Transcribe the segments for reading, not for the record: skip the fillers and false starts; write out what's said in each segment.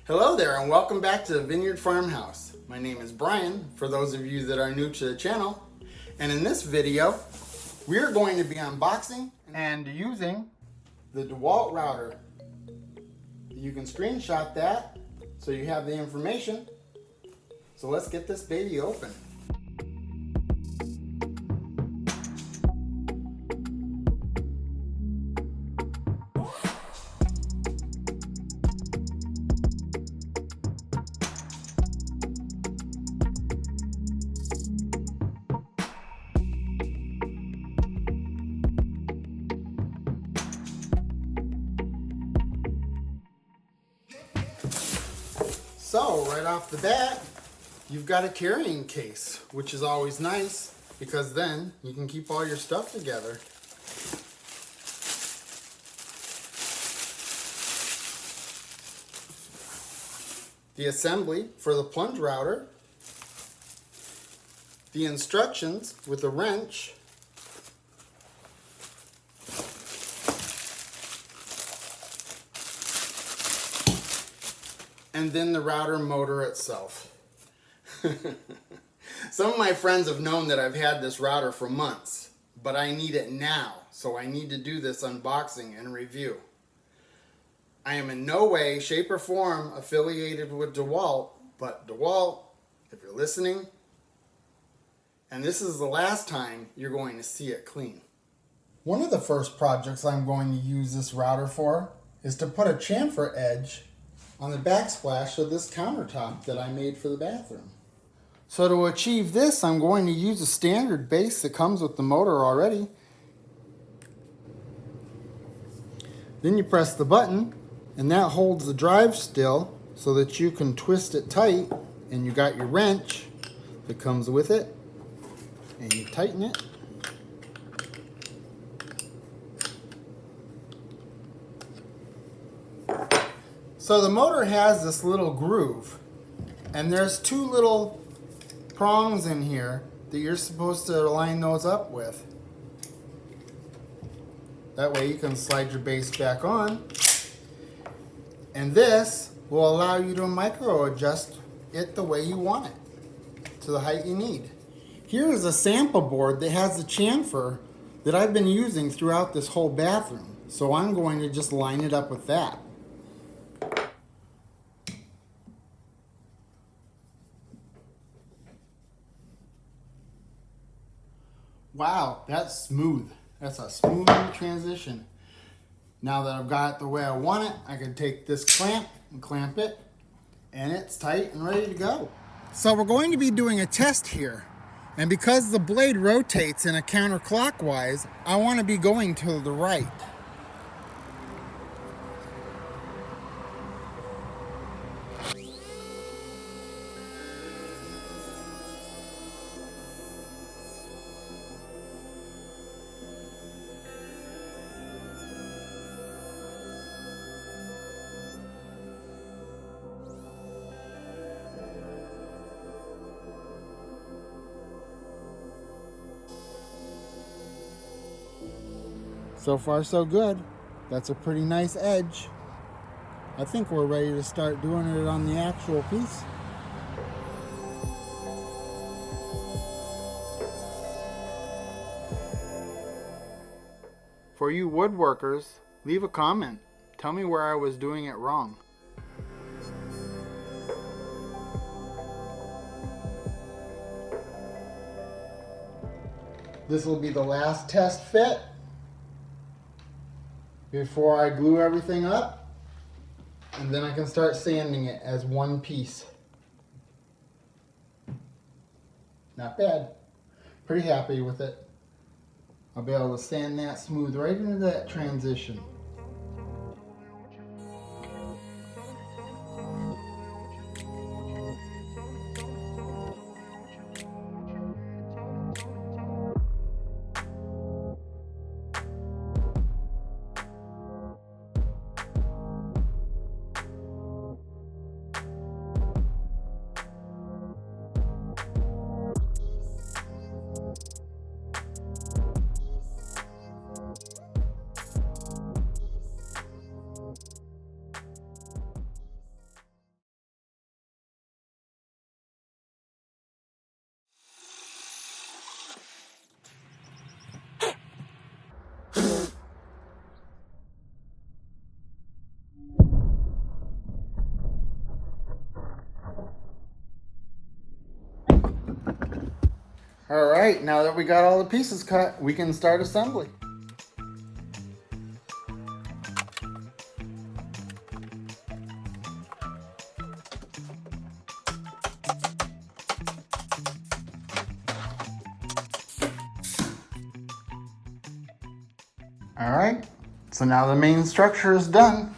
Hello there and welcome back to the Vineyard Farmhouse. My name is Brian, for those of you that are new to the channel. And in this video, we're going to be unboxing and using the DeWalt router. You can screenshot that so you have the information. So let's get this baby open. So right off the bat, you've got a carrying case, which is always nice because then you can keep all your stuff together. The assembly for the plunge router, the instructions with a wrench, and then the router motor itself. Some of my friends have known that I've had this router for months, but I need it now, so I need to do this unboxing and review. I am in no way, shape, or form affiliated with DeWalt, but DeWalt, if you're listening, and this is the last time you're going to see it clean. One of the first projects I'm going to use this router for is to put a chamfer edge on the backsplash of this countertop that I made for the bathroom. So to achieve this, I'm going to use a standard base that comes with the motor already. Then you press the button, and that holds the drive still so that you can twist it tight, and you got your wrench that comes with it, and you tighten it. So the motor has this little groove, and there's two little prongs in here that you're supposed to line those up with. That way you can slide your base back on, and this will allow you to micro adjust it the way you want it, to the height you need. Here is a sample board that has the chamfer that I've been using throughout this whole bathroom, so I'm going to just line it up with that. Wow, that's smooth. That's a smooth transition. Now that I've got it the way I want it, I can take this clamp and clamp it, and it's tight and ready to go. So we're going to be doing a test here. And because the blade rotates in a counterclockwise, I want to be going to the right. So far so good. That's a pretty nice edge. I think we're ready to start doing it on the actual piece. For you woodworkers, leave a comment. Tell me where I was doing it wrong. This will be the last test fit before I glue everything up, and then I can start sanding it as one piece. Not bad. Pretty happy with it. I'll be able to sand that smooth right into that transition. All right, now that we got all the pieces cut, we can start assembly. All right, so now the main structure is done.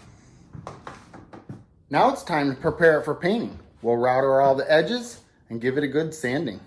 Now it's time to prepare it for painting. We'll router all the edges and give it a good sanding.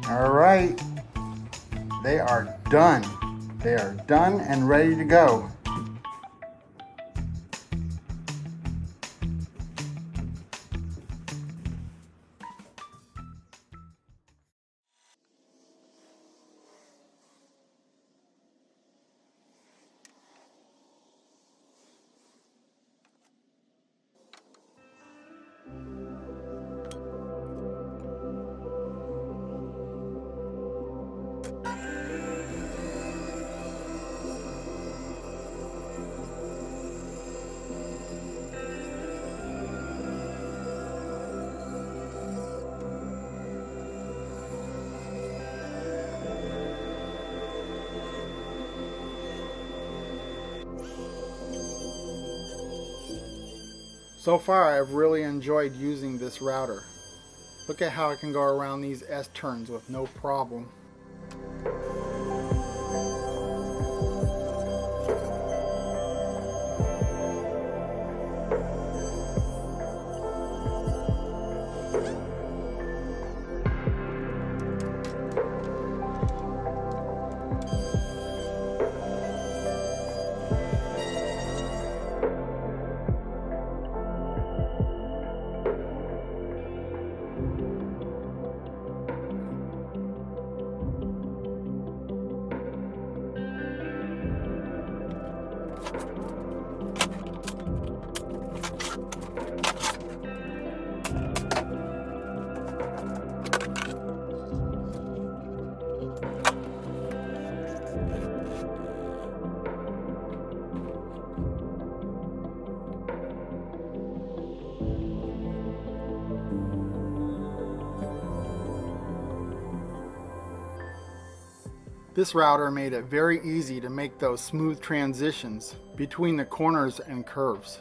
All right, they are done. They are done and ready to go. So far, I've really enjoyed using this router. Look at how I can go around these S-turns with no problem. This router made it very easy to make those smooth transitions between the corners and curves.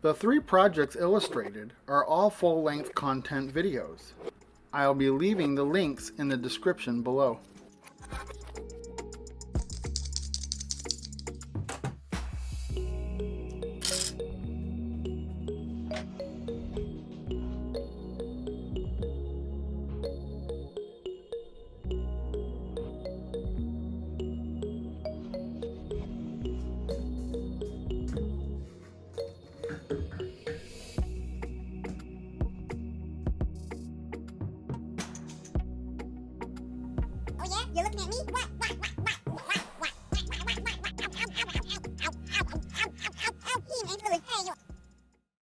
The 3 projects illustrated are all full-length content videos. I'll be leaving the links in the description below.